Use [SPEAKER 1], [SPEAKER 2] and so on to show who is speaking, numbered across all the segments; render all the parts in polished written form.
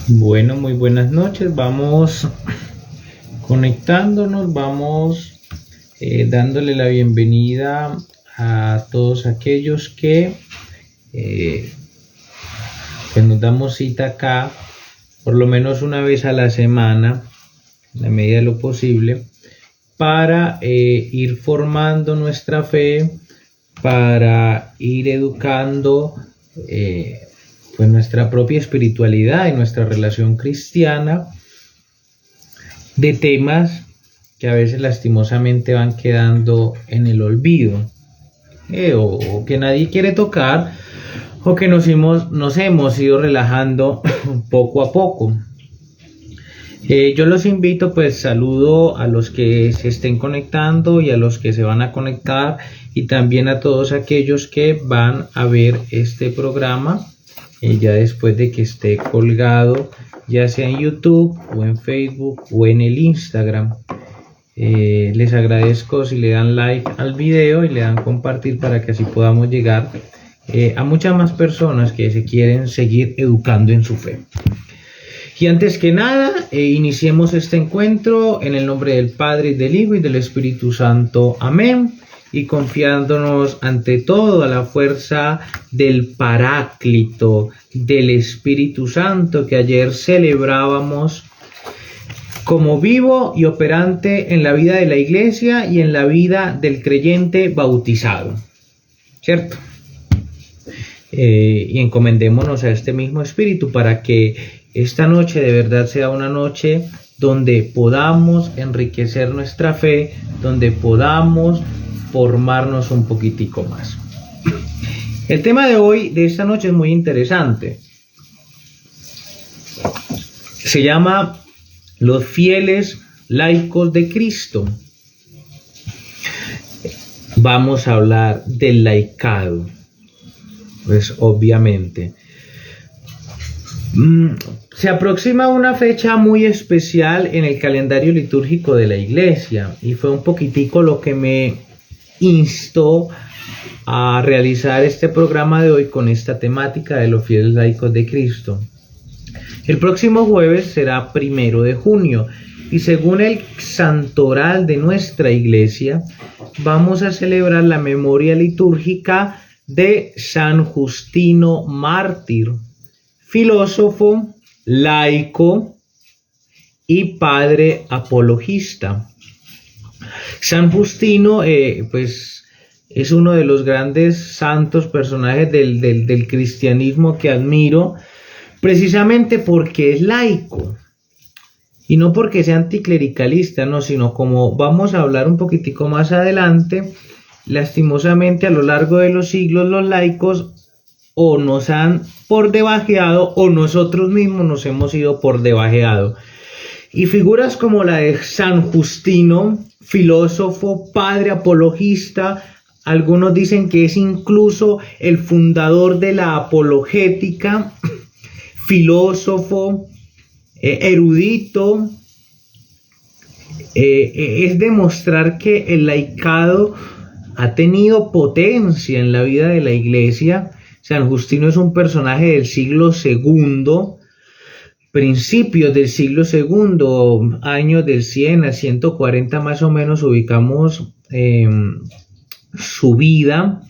[SPEAKER 1] Bueno, muy buenas noches. Vamos conectándonos, vamos dándole la bienvenida a todos aquellos que pues nos damos cita acá por lo menos una vez a la semana, en la medida de lo posible, para ir formando nuestra fe, para ir educando pues nuestra propia espiritualidad y nuestra relación cristiana de temas que a veces lastimosamente van quedando en el olvido, o que nadie quiere tocar, o que nos hemos ido relajando poco a poco. Yo los invito, pues saludo a los que se estén conectando y a los que se van a conectar, y también a todos aquellos que van a ver este programa ya después de que esté colgado, ya sea en YouTube o en Facebook o en el Instagram. Les agradezco si le dan like al video y le dan compartir para que así podamos llegar a muchas más personas que se quieren seguir educando en su fe. Y antes que nada, iniciemos este encuentro en el nombre del Padre, y del Hijo, y del Espíritu Santo. Amén. Y confiándonos ante todo a la fuerza del Paráclito, del Espíritu Santo, que ayer celebrábamos como vivo y operante en la vida de la Iglesia y en la vida del creyente bautizado, ¿cierto? Y encomendémonos a este mismo Espíritu para que esta noche de verdad sea una noche donde podamos enriquecer nuestra fe, donde podamos formarnos un poquitico más. El tema de hoy, de esta noche, es muy interesante. Se llama Los fieles laicos de Cristo. Vamos a hablar del laicado, pues obviamente. Se aproxima una fecha muy especial en el calendario litúrgico de la Iglesia, y fue un poquitico lo que me instó a realizar este programa de hoy con esta temática de los fieles laicos de Cristo. El próximo jueves será 1 de junio y según el santoral de nuestra Iglesia vamos a celebrar la memoria litúrgica de San Justino Mártir, filósofo, laico y padre apologista. San Justino pues es uno de los grandes santos personajes del cristianismo que admiro, precisamente porque es laico y no porque sea anticlericalista, no, sino como vamos a hablar un poquitico más adelante, lastimosamente a lo largo de los siglos los laicos o nos han por debajeado o nosotros mismos nos hemos ido por debajeado. Y figuras como la de San Justino, filósofo, padre apologista, algunos dicen que es incluso el fundador de la apologética, filósofo, erudito, es demostrar que el laicado ha tenido potencia en la vida de la Iglesia. San Justino es un personaje del siglo II, principios del siglo II, años del 100 al 140 más o menos, ubicamos su vida.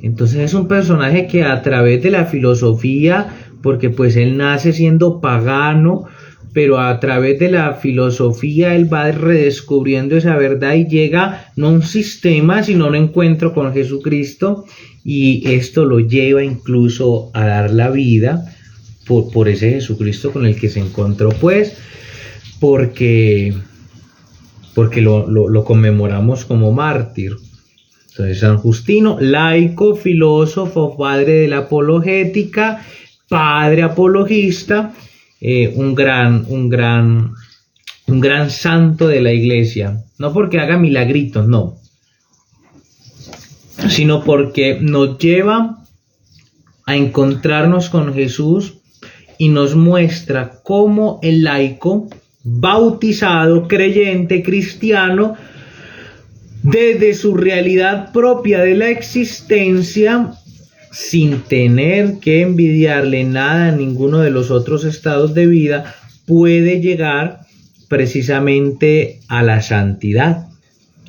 [SPEAKER 1] Entonces es un personaje que a través de la filosofía, porque pues él nace siendo pagano, pero a través de la filosofía él va redescubriendo esa verdad y llega no a un sistema, sino a un encuentro con Jesucristo, y esto lo lleva incluso a dar la vida por ese Jesucristo con el que se encontró, pues, porque lo conmemoramos como mártir. Entonces, San Justino, laico, filósofo, padre de la apologética, padre apologista, un gran santo de la Iglesia. No porque haga milagritos, no, sino porque nos lleva a encontrarnos con Jesús y nos muestra cómo el laico, bautizado, creyente, cristiano, desde su realidad propia de la existencia, sin tener que envidiarle nada a ninguno de los otros estados de vida, puede llegar precisamente a la santidad.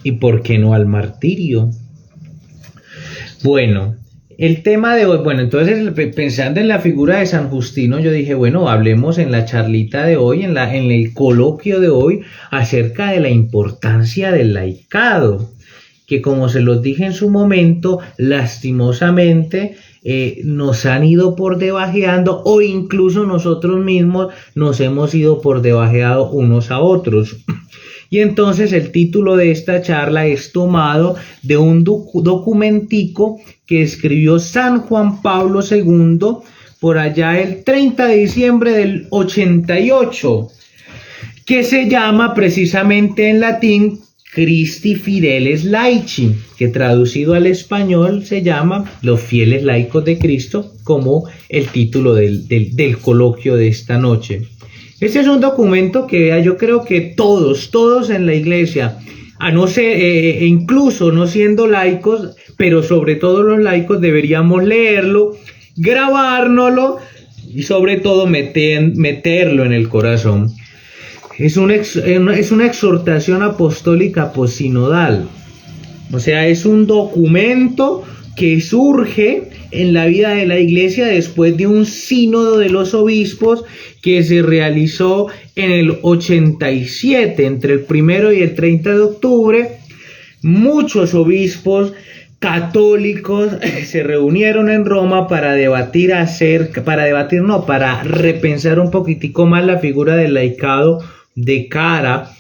[SPEAKER 1] ¿Y por qué no al martirio? Bueno, el tema de hoy, bueno, entonces pensando en la figura de San Justino, yo dije, bueno, hablemos en la charlita de hoy, en el coloquio de hoy, acerca de la importancia del laicado, que como se los dije en su momento, lastimosamente nos han ido por debajeando, o incluso nosotros mismos nos hemos ido por debajeado unos a otros. Y entonces el título de esta charla es tomado de un documentico que escribió San Juan Pablo II por allá el 30 de diciembre del 88, que se llama precisamente en latín Christi Fideles Laici, que traducido al español se llama Los fieles laicos de Cristo, como el título del coloquio de esta noche. Este es un documento que yo creo que todos en la iglesia, a no ser, incluso no siendo laicos, pero sobre todo los laicos deberíamos leerlo, grabárnoslo y sobre todo meterlo en el corazón. Es una exhortación apostólica posinodal, o sea, es un documento que surge en la vida de la iglesia después de un sínodo de los obispos que se realizó en el 87, entre el 1 y el 30 de octubre. Muchos obispos católicos se reunieron en Roma para para repensar un poquitico más la figura del laicado de cara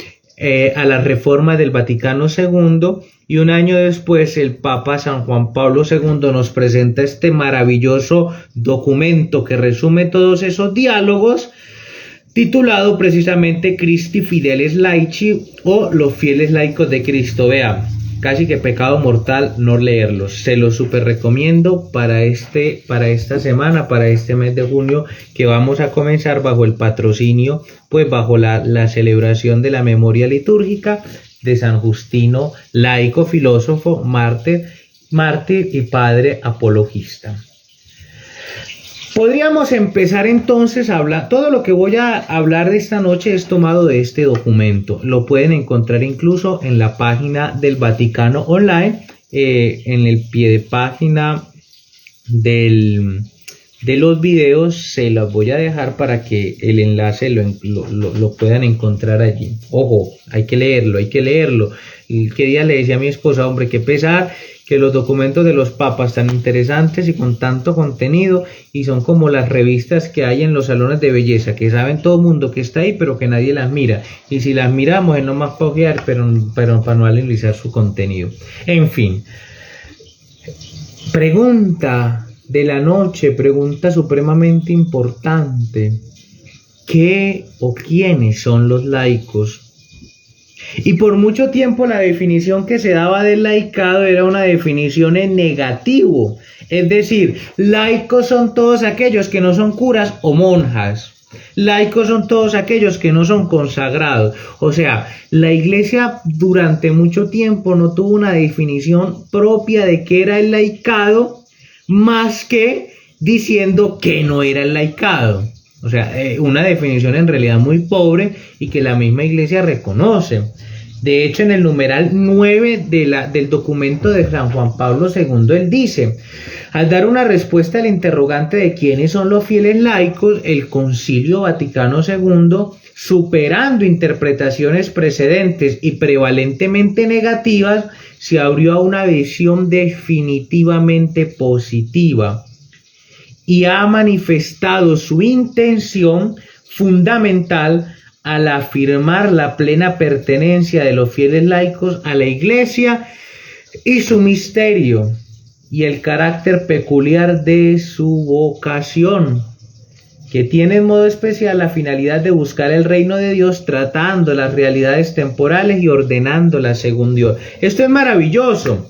[SPEAKER 1] a la reforma del Vaticano II, y un año después el Papa San Juan Pablo II nos presenta este maravilloso documento que resume todos esos diálogos, titulado precisamente Christi Fideles Laici, o Los fieles laicos de Cristo. Vea, casi que pecado mortal no leerlos. Se los super recomiendo para esta semana, para este mes de junio, que vamos a comenzar bajo el patrocinio, pues bajo la celebración de la memoria litúrgica de San Justino, laico, filósofo, mártir y padre apologista. Podríamos empezar entonces a hablar. Todo lo que voy a hablar de esta noche es tomado de este documento. Lo pueden encontrar incluso en la página del Vaticano Online, en el pie de página de los videos. Se los voy a dejar para que el enlace lo puedan encontrar allí. Ojo, hay que leerlo. ¿Qué día le decía a mi esposa? Hombre, qué pesar que los documentos de los papas tan interesantes y con tanto contenido, y son como las revistas que hay en los salones de belleza, que saben todo el mundo que está ahí, pero que nadie las mira, y si las miramos es nomás para ojear, pero para no analizar su contenido. En fin, pregunta de la noche, pregunta supremamente importante: ¿qué o quiénes son los laicos? Y por mucho tiempo la definición que se daba del laicado era una definición en negativo, es decir, laicos son todos aquellos que no son curas o monjas, laicos son todos aquellos que no son consagrados. O sea, la iglesia durante mucho tiempo no tuvo una definición propia de qué era el laicado, más que diciendo que no era el laicado. O sea, una definición en realidad muy pobre y que la misma iglesia reconoce. De hecho, en el numeral 9 del documento de San Juan Pablo II, él dice: al dar una respuesta al interrogante de quiénes son los fieles laicos, el Concilio Vaticano II, superando interpretaciones precedentes y prevalentemente negativas, se abrió a una visión definitivamente positiva y ha manifestado su intención fundamental al afirmar la plena pertenencia de los fieles laicos a la Iglesia y su misterio y el carácter peculiar de su vocación, que tiene en modo especial la finalidad de buscar el reino de Dios, tratando las realidades temporales y ordenándolas según Dios. Esto es maravilloso.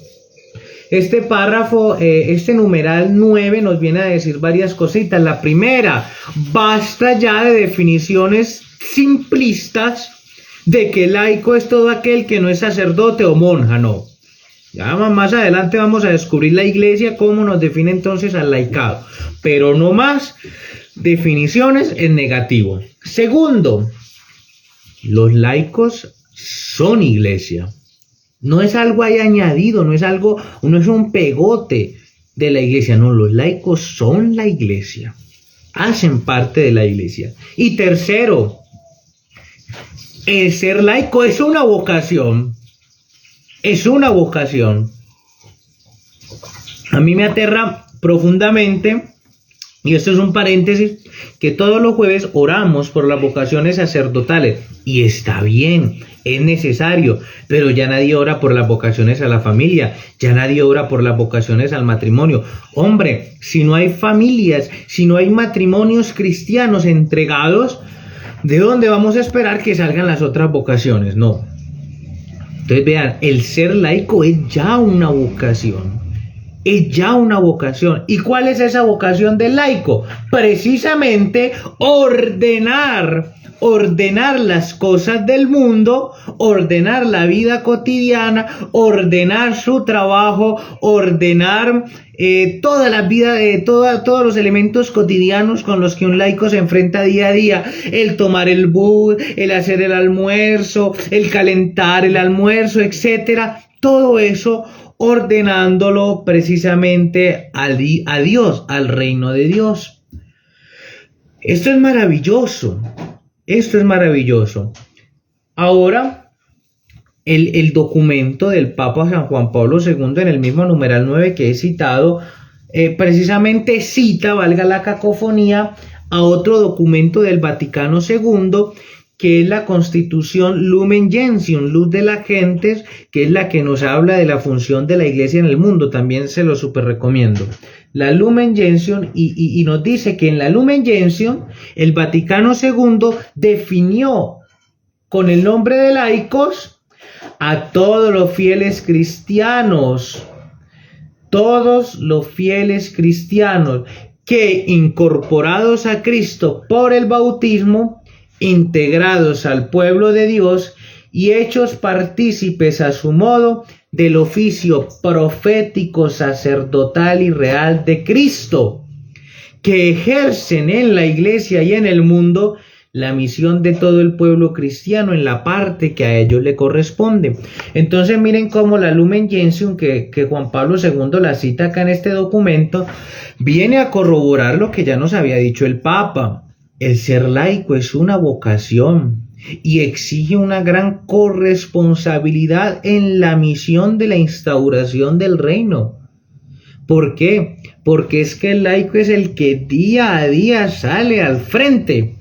[SPEAKER 1] Este párrafo, este numeral 9 nos viene a decir varias cositas. La primera, basta ya de definiciones simplistas de que laico es todo aquel que no es sacerdote o monja, no. Ya más adelante vamos a descubrir la iglesia, cómo nos define entonces al laicado, pero no más definiciones en negativo. Segundo, los laicos son iglesia. No es algo ahí añadido, no es algo, no es un pegote de la iglesia, no, los laicos son la iglesia, hacen parte de la iglesia. Y tercero, el ser laico es una vocación. Es una vocación. A mí me aterra profundamente, y esto es un paréntesis, que todos los jueves oramos por las vocaciones sacerdotales. Y está bien, es necesario, pero ya nadie ora por las vocaciones a la familia, ya nadie ora por las vocaciones al matrimonio. Hombre, si no hay familias, si no hay matrimonios cristianos entregados, ¿de dónde vamos a esperar que salgan las otras vocaciones? No. Entonces vean, el ser laico es ya una vocación. Es ya una vocación. ¿Y cuál es esa vocación del laico? Precisamente ordenar las cosas del mundo, ordenar la vida cotidiana, ordenar su trabajo, ordenar toda la vida, todos los elementos cotidianos con los que un laico se enfrenta día a día. El tomar el bus, el hacer el almuerzo, el calentar el almuerzo, etcétera. Todo eso ordenándolo precisamente a Dios, al reino de Dios. Esto es maravilloso. Esto es maravilloso. Ahora, el documento del Papa San Juan Pablo II, en el mismo numeral 9 que he citado, precisamente cita, valga la cacofonía, a otro documento del Vaticano II, que es la Constitución Lumen Gentium, Luz de las Gentes, que es la que nos habla de la función de la Iglesia en el mundo. También se lo súper recomiendo. La Lumen Gentium, y nos dice que en la Lumen Gentium el Vaticano II definió con el nombre de laicos a todos los fieles cristianos, que incorporados a Cristo por el bautismo, integrados al pueblo de Dios y hechos partícipes a su modo del oficio profético, sacerdotal y real de Cristo, que ejercen en la iglesia y en el mundo la misión de todo el pueblo cristiano en la parte que a ellos le corresponde. Entonces miren cómo la Lumen Gentium, que Juan Pablo II la cita acá en este documento, viene a corroborar lo que ya nos había dicho el Papa. El ser laico es una vocación y exige una gran corresponsabilidad en la misión de la instauración del reino. ¿Por qué? Porque es que el laico es el que día a día sale al frente.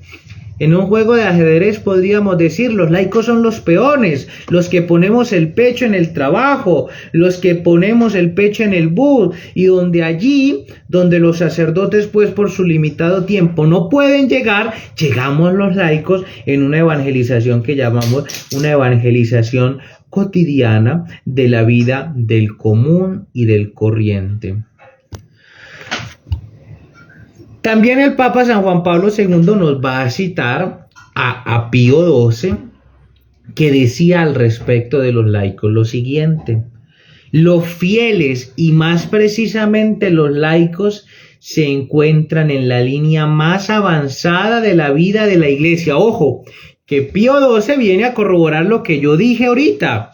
[SPEAKER 1] En un juego de ajedrez podríamos decir, los laicos son los peones, los que ponemos el pecho en el trabajo, los que ponemos el pecho en el bus, y donde los sacerdotes pues por su limitado tiempo no pueden llegar, llegamos los laicos en una evangelización que llamamos una evangelización cotidiana de la vida del común y del corriente. También el Papa San Juan Pablo II nos va a citar a Pío XII, que decía al respecto de los laicos lo siguiente: los fieles y más precisamente los laicos se encuentran en la línea más avanzada de la vida de la iglesia. Ojo, que Pío XII viene a corroborar lo que yo dije ahorita.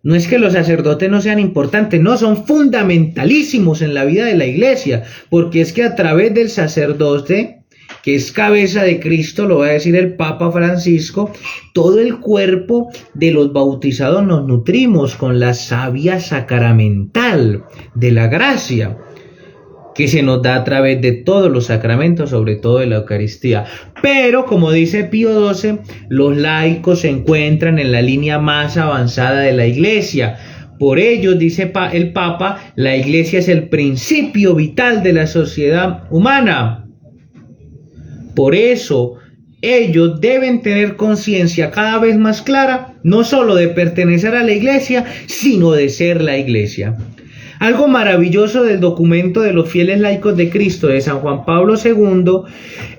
[SPEAKER 1] No es que los sacerdotes no sean importantes, no, son fundamentalísimos en la vida de la iglesia, porque es que a través del sacerdote, que es cabeza de Cristo, lo va a decir el Papa Francisco, todo el cuerpo de los bautizados nos nutrimos con la savia sacramental de la gracia, que se nos da a través de todos los sacramentos, sobre todo de la Eucaristía. Pero, como dice Pío XII, los laicos se encuentran en la línea más avanzada de la iglesia. Por ello, dice el Papa, la iglesia es el principio vital de la sociedad humana. Por eso, ellos deben tener conciencia cada vez más clara, no solo de pertenecer a la iglesia, sino de ser la iglesia. Algo maravilloso del documento de los fieles laicos de Cristo de San Juan Pablo II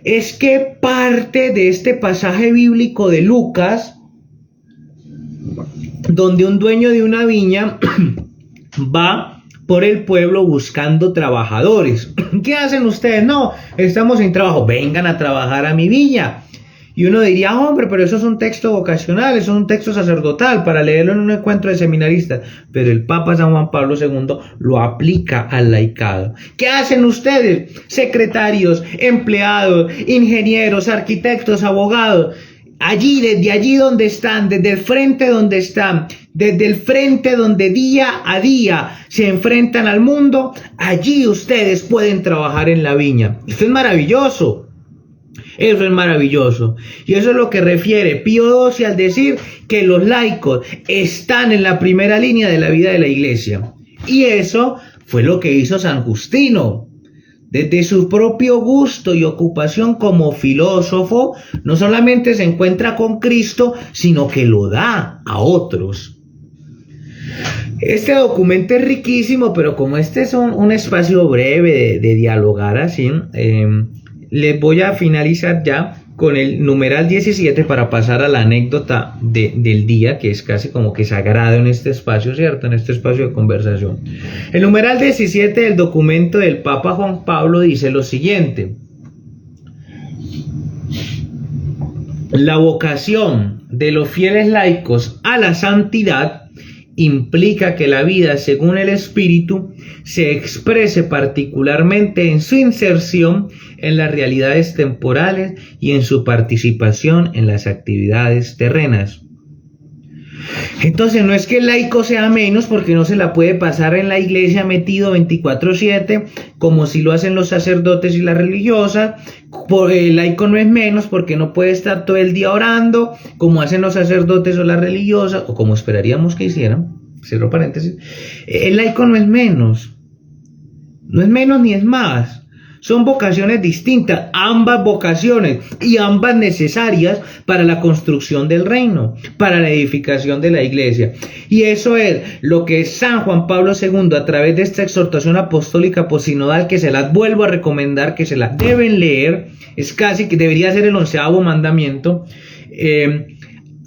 [SPEAKER 1] es que parte de este pasaje bíblico de Lucas, donde un dueño de una viña va por el pueblo buscando trabajadores. ¿Qué hacen ustedes? No, estamos sin trabajo, vengan a trabajar a mi viña. Y uno diría, hombre, pero eso es un texto vocacional, eso es un texto sacerdotal para leerlo en un encuentro de seminaristas. Pero el Papa San Juan Pablo II lo aplica al laicado. ¿Qué hacen ustedes? Secretarios, empleados, ingenieros, arquitectos, abogados. Allí, desde allí donde están, desde el frente donde están, desde el frente donde día a día se enfrentan al mundo, allí ustedes pueden trabajar en la viña. Esto es maravilloso. Eso es maravilloso. Y eso es lo que refiere Pío XII al decir que los laicos están en la primera línea de la vida de la iglesia. Y eso fue lo que hizo San Justino. Desde su propio gusto y ocupación como filósofo, no solamente se encuentra con Cristo, sino que lo da a otros. Este documento es riquísimo, pero como este es un espacio breve de dialogar así, les voy a finalizar ya con el numeral 17 para pasar a la anécdota del día, que es casi como que sagrado en este espacio, ¿cierto? En este espacio de conversación. El numeral 17 del documento del Papa Juan Pablo dice lo siguiente: la vocación de los fieles laicos a la santidad implica que la vida según el Espíritu se exprese particularmente en su inserción en las realidades temporales y en su participación en las actividades terrenas. Entonces no es que el laico sea menos porque no se la puede pasar en la iglesia metido 24/7 como si lo hacen los sacerdotes y las religiosas. El laico no es menos porque no puede estar todo el día orando como hacen los sacerdotes o las religiosas, o como esperaríamos que hicieran. Cierro paréntesis. El laico no es menos ni es más. Son vocaciones distintas, ambas vocaciones y ambas necesarias para la construcción del reino, para la edificación de la iglesia. Y eso es lo que San Juan Pablo II, a través de esta exhortación apostólica posinodal, que se las vuelvo a recomendar, que se las deben leer, es casi que debería ser el 11º mandamiento,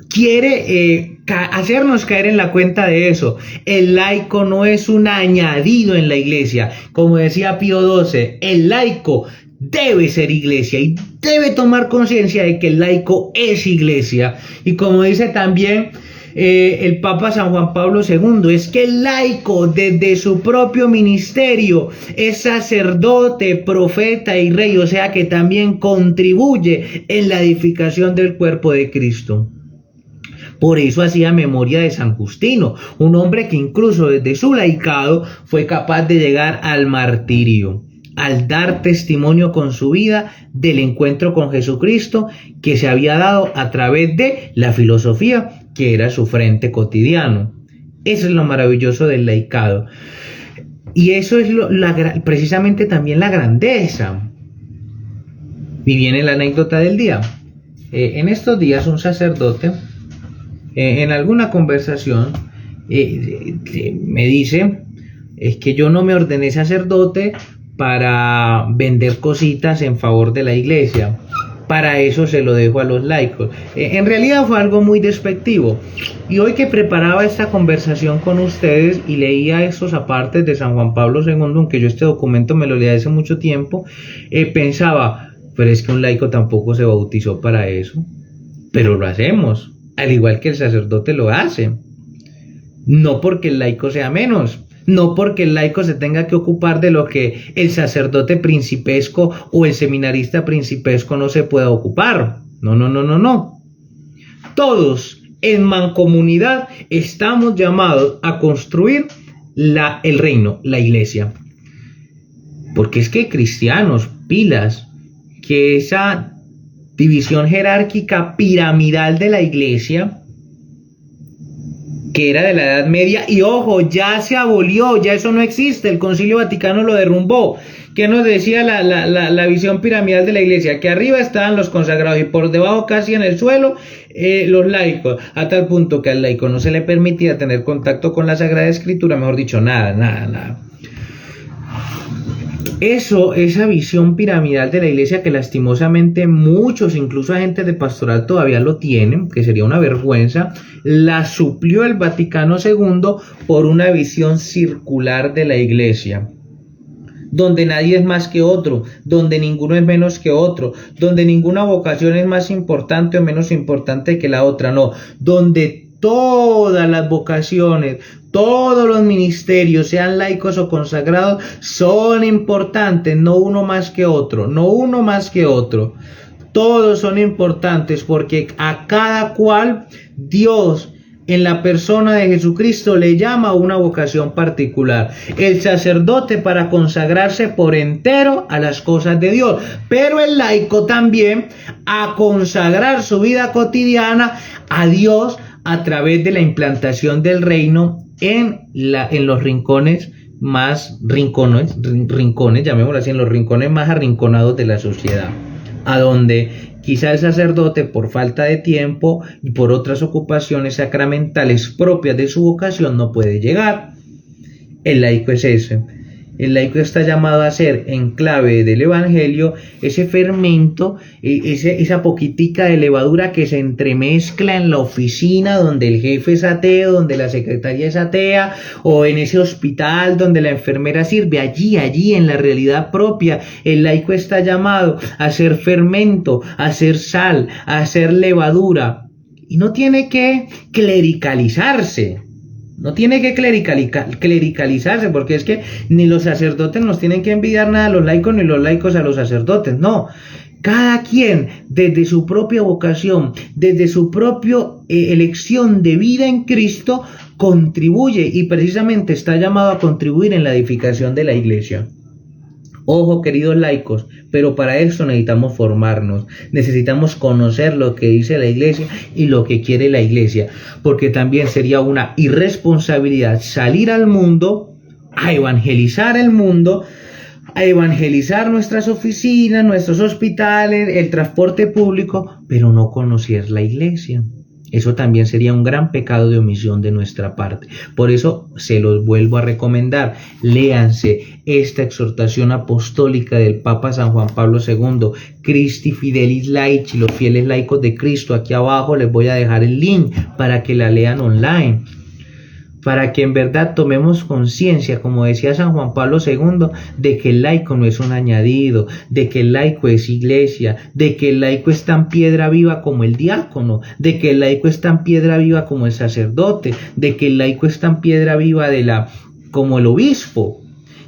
[SPEAKER 1] quiere hacernos caer en la cuenta de eso. El laico no es un añadido en la iglesia. Como decía Pío XII, el laico debe ser iglesia y debe tomar conciencia de que el laico es iglesia. Y como dice también el Papa San Juan Pablo II, es que el laico desde su propio ministerio es sacerdote, profeta y rey, o sea que también contribuye en la edificación del cuerpo de Cristo. Por eso hacía memoria de San Justino, un hombre que incluso desde su laicado fue capaz de llegar al martirio, al dar testimonio con su vida del encuentro con Jesucristo que se había dado a través de la filosofía, que era su frente cotidiano. Eso es lo maravilloso del laicado. Y eso es precisamente también la grandeza. Y viene la anécdota del día. En estos días un sacerdote, en alguna conversación, me dice, es que yo no me ordené sacerdote para vender cositas en favor de la iglesia, para eso se lo dejo a los laicos. En realidad fue algo muy despectivo. Y hoy que preparaba esta conversación con ustedes y leía esos apartes de San Juan Pablo II, aunque yo este documento me lo leí hace mucho tiempo, pensaba, pero es que un laico tampoco se bautizó para eso, pero lo hacemos. Al igual que el sacerdote lo hace. No porque el laico sea menos, no porque el laico se tenga que ocupar de lo que el sacerdote principesco o el seminarista principesco no se pueda ocupar. No. Todos en mancomunidad estamos llamados a construir el reino, la iglesia. Porque es que cristianos, pilas, que esa división jerárquica piramidal de la iglesia, que era de la Edad Media, y ojo, ya se abolió, ya eso no existe, el Concilio Vaticano lo derrumbó. ¿Qué nos decía la visión piramidal de la iglesia? Que arriba estaban los consagrados y por debajo, casi en el suelo, los laicos, a tal punto que al laico no se le permitía tener contacto con la Sagrada Escritura, mejor dicho, nada. Esa visión piramidal de la iglesia que lastimosamente muchos, incluso agentes de pastoral todavía lo tienen, que sería una vergüenza, la suplió el Vaticano II por una visión circular de la iglesia, donde nadie es más que otro, donde ninguno es menos que otro, donde ninguna vocación es más importante o menos importante que la otra, no, donde todas las vocaciones, todos los ministerios, sean laicos o consagrados, son importantes, no uno más que otro, no uno más que otro. Todos son importantes porque a cada cual Dios en la persona de Jesucristo le llama a una vocación particular. El sacerdote para consagrarse por entero a las cosas de Dios, pero el laico también a consagrar su vida cotidiana a Dios a través de la implantación del reino en los rincones más rincones, llamémoslo así, en los rincones más arrinconados de la sociedad, a donde quizá el sacerdote, por falta de tiempo y por otras ocupaciones sacramentales propias de su vocación, no puede llegar. El laico es ese. El laico está llamado a ser, en clave del evangelio, ese fermento, esa poquitica de levadura que se entremezcla en la oficina donde el jefe es ateo, donde la secretaria es atea, o en ese hospital donde la enfermera sirve. Allí en la realidad propia, el laico está llamado a ser fermento, a ser sal, a ser levadura. Y no tiene que clericalizarse. No tiene que clericalizarse, porque es que ni los sacerdotes nos tienen que envidiar nada a los laicos, ni los laicos a los sacerdotes, no. Cada quien, desde su propia vocación, desde su propia elección de vida en Cristo, contribuye y precisamente está llamado a contribuir en la edificación de la iglesia. Ojo, queridos laicos, pero para eso necesitamos formarnos, necesitamos conocer lo que dice la iglesia y lo que quiere la iglesia, porque también sería una irresponsabilidad salir al mundo, a evangelizar el mundo, a evangelizar nuestras oficinas, nuestros hospitales, el transporte público, pero no conocer la iglesia. Eso también sería un gran pecado de omisión de nuestra parte. Por eso se los vuelvo a recomendar. Léanse esta exhortación apostólica del Papa San Juan Pablo II, Christi Fidelis Laici, los fieles laicos de Cristo. Aquí abajo les voy a dejar el link para que la lean online, para que en verdad tomemos conciencia, como decía San Juan Pablo II, de que el laico no es un añadido, de que el laico es iglesia, de que el laico es tan piedra viva como el diácono, de que el laico es tan piedra viva como el sacerdote, de que el laico es tan piedra viva como el obispo,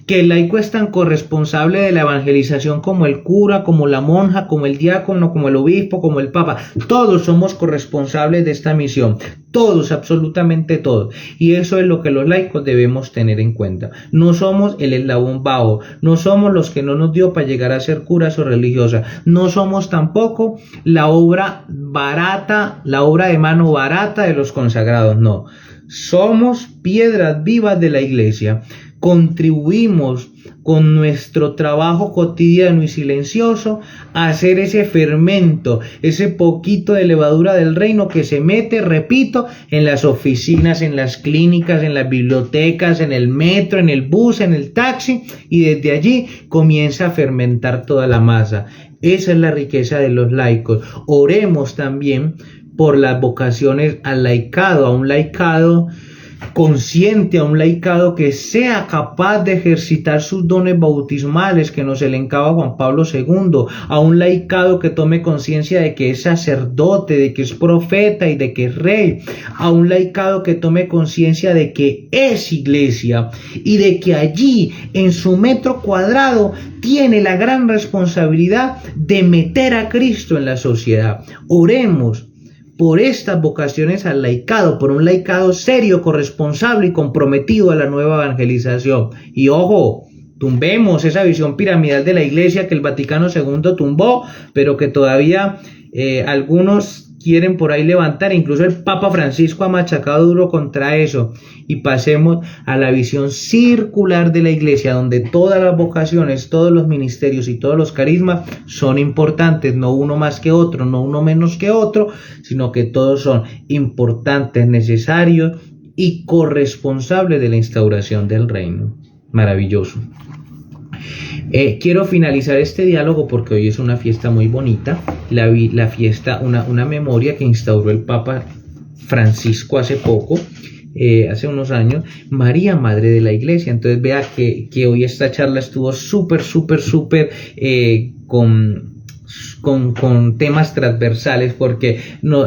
[SPEAKER 1] que el laico es tan corresponsable de la evangelización como el cura, como la monja, como el diácono, como el obispo, como el papa. Todos somos corresponsables de esta misión, todos, absolutamente todos, y eso es lo que los laicos debemos tener en cuenta. No somos el eslabón bajo, no somos los que no nos dio para llegar a ser curas o religiosas, no somos tampoco la obra barata, la obra de mano barata de los consagrados, no. Somos piedras vivas de la iglesia. Contribuimos con nuestro trabajo cotidiano y silencioso a hacer ese fermento, ese poquito de levadura del reino que se mete, repito, en las oficinas, en las clínicas, en las bibliotecas, en el metro, en el bus, en el taxi, y desde allí comienza a fermentar toda la masa. Esa es la riqueza de los laicos. Oremos también por las vocaciones al laicado, a un laicado consciente, a un laicado que sea capaz de ejercitar sus dones bautismales que nos elencaba Juan Pablo II, a un laicado que tome conciencia de que es sacerdote, de que es profeta y de que es rey, a un laicado que tome conciencia de que es iglesia y de que allí en su metro cuadrado tiene la gran responsabilidad de meter a Cristo en la sociedad. Oremos por estas vocaciones al laicado, por un laicado serio, corresponsable y comprometido a la nueva evangelización. Y ojo, tumbemos esa visión piramidal de la iglesia que el Vaticano II tumbó, pero que todavía algunos quieren por ahí levantar. Incluso el Papa Francisco ha machacado duro contra eso. Y pasemos a la visión circular de la iglesia, donde todas las vocaciones, todos los ministerios y todos los carismas son importantes, no uno más que otro, no uno menos que otro, sino que todos son importantes, necesarios y corresponsables de la instauración del reino. Maravilloso. Quiero finalizar este diálogo porque hoy es una fiesta muy bonita, la fiesta, una memoria que instauró el Papa Francisco hace poco, hace unos años, María, Madre de la Iglesia. Entonces vea que hoy esta charla estuvo súper con temas transversales, porque no,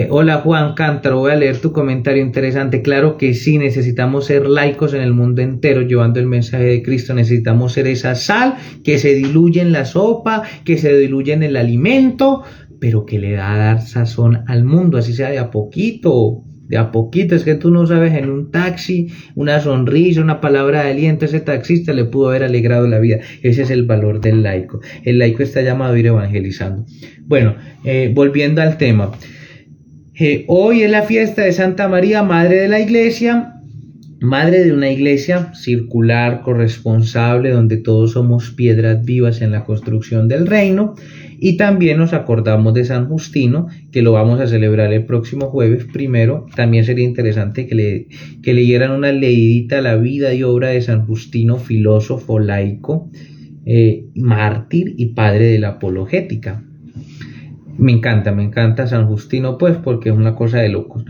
[SPEAKER 1] hola Juan Cántaro, voy a leer tu comentario interesante. Claro que sí, necesitamos ser laicos en el mundo entero llevando el mensaje de Cristo. Necesitamos ser esa sal que se diluye en la sopa, que se diluye en el alimento, pero que le da a dar sazón al mundo, así sea de a poquito. De a poquito. Es que tú no sabes, en un taxi, una sonrisa, una palabra de aliento, ese taxista le pudo haber alegrado la vida. Ese es el valor del laico. El laico está llamado a ir evangelizando. Bueno, volviendo al tema. Hoy es la fiesta de Santa María, Madre de la Iglesia, madre de una iglesia circular, corresponsable, donde todos somos piedras vivas en la construcción del reino. Y también nos acordamos de San Justino, que lo vamos a celebrar el próximo jueves primero. También sería interesante que leyeran una leidita a la vida y obra de San Justino, filósofo laico, mártir y padre de la apologética. Me encanta San Justino, pues, porque es una cosa de locos.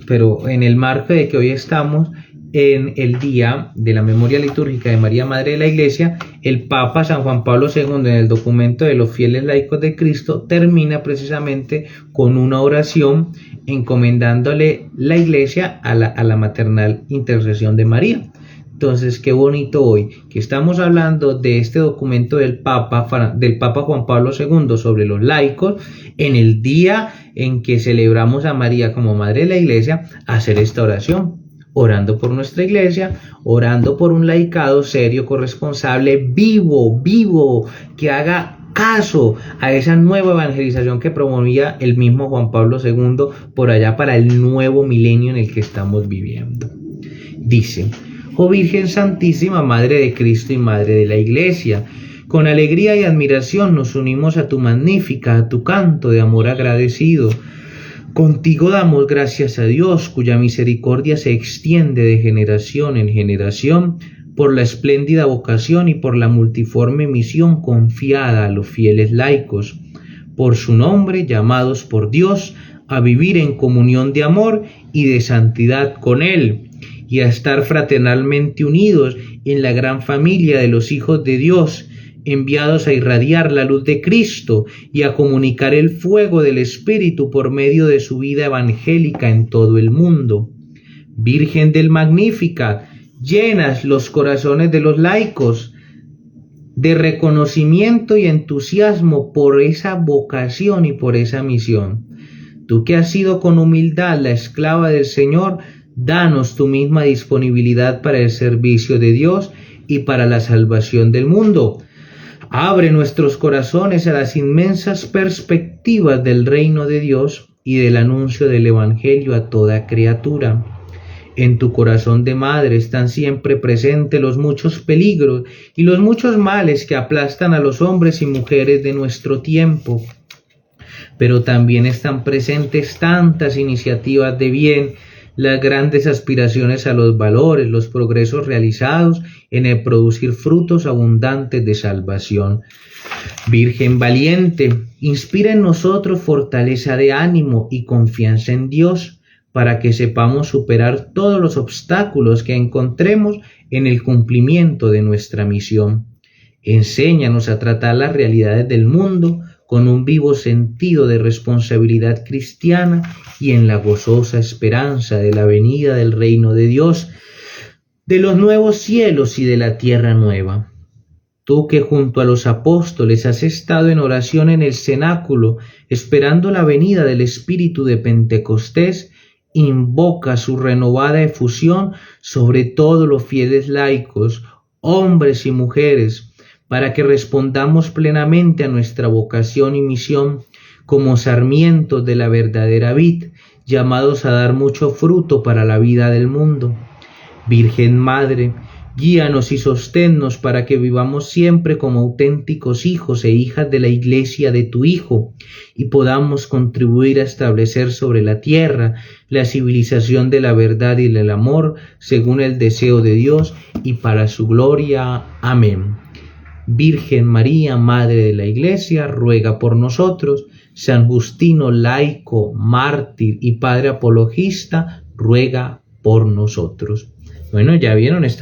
[SPEAKER 1] Pero en el marco de que hoy estamos en el día de la memoria litúrgica de María, Madre de la Iglesia, el Papa San Juan Pablo II, en el documento de los fieles laicos de Cristo, termina precisamente con una oración encomendándole la Iglesia a la maternal intercesión de María. Entonces, qué bonito hoy que estamos hablando de este documento del Papa Juan Pablo II sobre los laicos, en el día en que celebramos a María como Madre de la Iglesia, hacer esta oración, orando por nuestra Iglesia, orando por un laicado serio, corresponsable, vivo, que haga caso a esa nueva evangelización que promovía el mismo Juan Pablo II por allá para el nuevo milenio en el que estamos viviendo. Dice: Oh Virgen Santísima, Madre de Cristo y Madre de la Iglesia, con alegría y admiración nos unimos a tu magnífica, a tu canto de amor agradecido. Contigo damos gracias a Dios, cuya misericordia se extiende de generación en generación, por la espléndida vocación y por la multiforme misión confiada a los fieles laicos, por su nombre llamados por Dios a vivir en comunión de amor y de santidad con Él, y a estar fraternalmente unidos en la gran familia de los hijos de Dios, enviados a irradiar la luz de Cristo y a comunicar el fuego del Espíritu por medio de su vida evangélica en todo el mundo. Virgen del Magnificat, llenas los corazones de los laicos de reconocimiento y entusiasmo por esa vocación y por esa misión. Tú que has sido con humildad la esclava del Señor, danos tu misma disponibilidad para el servicio de Dios y para la salvación del mundo. Abre nuestros corazones a las inmensas perspectivas del reino de Dios y del anuncio del Evangelio a toda criatura. En tu corazón de madre están siempre presentes los muchos peligros y los muchos males que aplastan a los hombres y mujeres de nuestro tiempo. Pero también están presentes tantas iniciativas de bien, las grandes aspiraciones a los valores, los progresos realizados en el producir frutos abundantes de salvación. Virgen valiente, inspira en nosotros fortaleza de ánimo y confianza en Dios, para que sepamos superar todos los obstáculos que encontremos en el cumplimiento de nuestra misión. Enséñanos a tratar las realidades del mundo con un vivo sentido de responsabilidad cristiana y en la gozosa esperanza de la venida del reino de Dios, de los nuevos cielos y de la tierra nueva. Tú que junto a los apóstoles has estado en oración en el cenáculo, esperando la venida del Espíritu de Pentecostés, invoca su renovada efusión sobre todos los fieles laicos, hombres y mujeres, para que respondamos plenamente a nuestra vocación y misión como sarmientos de la verdadera vid, llamados a dar mucho fruto para la vida del mundo. Virgen Madre, Guíanos y sosténnos para que vivamos siempre como auténticos hijos e hijas de la Iglesia de tu Hijo y podamos contribuir a establecer sobre la tierra la civilización de la verdad y del amor según el deseo de Dios y para su gloria. Amén. Virgen María, Madre de la Iglesia, ruega por nosotros. San Justino, laico, mártir y padre apologista, ruega por nosotros. Bueno, ya vieron, es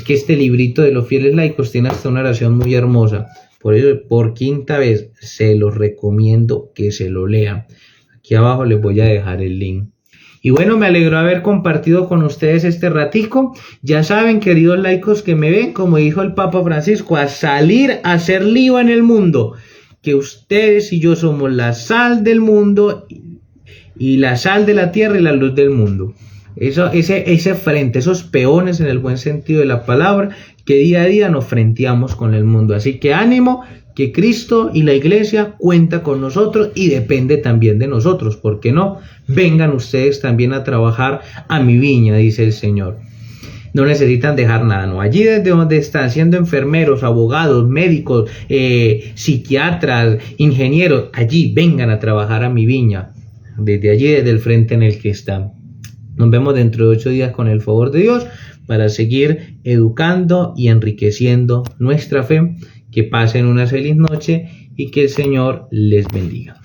[SPEAKER 1] que este librito de los fieles laicos tiene hasta una oración muy hermosa. Por eso, por quinta vez, se los recomiendo que se lo lean. Aquí abajo les voy a dejar el link. Y bueno, me alegró haber compartido con ustedes este ratico. Ya saben, queridos laicos que me ven, como dijo el Papa Francisco, a salir a hacer lío en el mundo. Que ustedes y yo somos la sal del mundo y la sal de la tierra y la luz del mundo. Ese frente, esos peones en el buen sentido de la palabra, que día a día nos frenteamos con el mundo. Así que ánimo, que Cristo y la Iglesia cuenta con nosotros y depende también de nosotros. ¿Por qué no? Vengan ustedes también a trabajar a mi viña, dice el Señor. No necesitan dejar nada, ¿no? Allí desde donde están siendo enfermeros, abogados, médicos, psiquiatras, ingenieros, allí vengan a trabajar a mi viña. Desde allí, desde el frente en el que están. Nos vemos dentro de 8 días con el favor de Dios para seguir educando y enriqueciendo nuestra fe. Que pasen una feliz noche y que el Señor les bendiga.